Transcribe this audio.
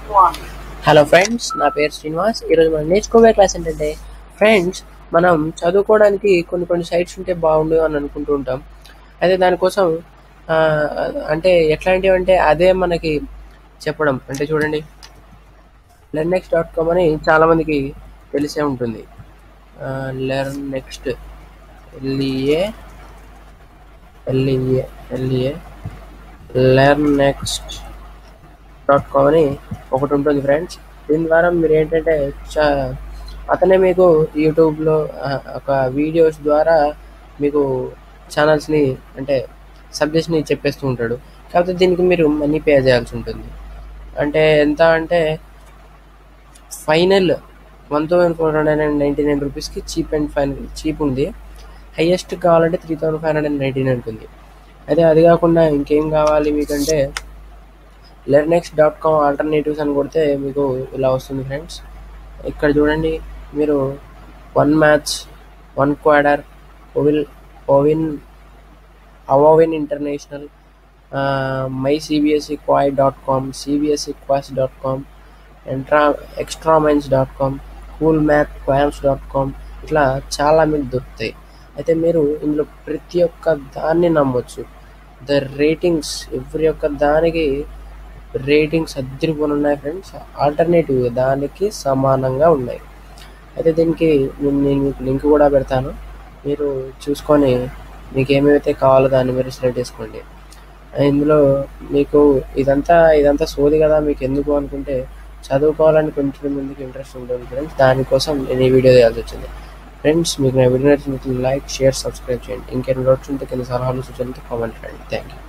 Hello friends, నా పేరు శ్రీనివాస్. ఈరోజు మనం నేర్చుకోబోయే క్లాస్ ఏంటంటే, ఫ్రెండ్స్ మనం చదువుకోవడానికి కొన్ని సైట్స్ ఉంటే బాగుండు అని అనుకుంటూ ఉంటాం. అయితే దానికోసం ఆ, అంటే ఎట్లాంటివి అంటే అదే మనకి చెప్పడం అంటే చూడండి, learnnext.com అని చాలామందికి తెలిసే ఉంటుంది. Learn next LEA LEA LEA learnnext.com అని ఒకటి ఉంటుంది ఫ్రెండ్స్. దీని ద్వారా మీరు ఏంటంటే అతనే మీకు యూట్యూబ్లో ఒక వీడియోస్ ద్వారా మీకు ఛానల్స్ని అంటే సబ్జెక్ట్స్ని చెప్పేస్తూ ఉంటాడు. కాకపోతే దీనికి మీరు మనీ పే చేయాల్సి ఉంటుంది. అంటే ఎంత అంటే ఫైనల్ 1499 రూపీస్కి చీప్ ఉంది. హైయెస్ట్ కావాలంటే 3599 ఉంటుంది. అయితే అది కాకుండా ఇంకేం కావాలి మీకంటే learnnext.com ఆల్టర్నేటివ్స్ అని కొడితే మీకు ఇలా వస్తుంది ఫ్రెండ్స్. ఇక్కడ చూడండి, మీరు 1 మ్యాథ్స్, 1 క్వాడర్, ఓవిన్ అవోవిన్ international, mycbsequai.com, cbsequas.com, extraminds.com, coolmathquams.com ఇట్లా చాలా మీకు దొరుకుతాయి. అయితే మీరు ఇందులో ప్రతి ఒక్క దాన్ని నమ్మొచ్చు. ద రేటింగ్స్ ఎవ్రీ ఒక్క దానికి రేటింగ్స్ అద్దరిపోని ఉన్నాయి ఫ్రెండ్స్. ఆల్టర్నేటివ్ దానికి సమానంగా ఉన్నాయి. అయితే దీనికి నేను మీకు లింక్ కూడా పెడతాను. మీరు చూసుకొని మీకు ఏమైతే కావాలో దాన్ని మీరు సెలెక్ట్ చేసుకోండి. ఇందులో మీకు ఇదంతా సోది కదా, మీకు ఎందుకు అనుకుంటే చదువుకోవాలని కొంచెం ముందుకు ఇంట్రెస్ట్ ఉంటుంది ఫ్రెండ్స్. దానికోసం నేను ఈ వీడియో చేయాల్సి వచ్చింది. ఫ్రెండ్స్, మీకు నా వీడియో నచ్చినట్లయితే లైక్, షేర్, సబ్స్క్రైబ్ చేయండి. ఇంకేమైనా డౌట్స్ ఉంటే కింద సలహాలు సూచనలతో కామెంట్ చేయండి. Thank you.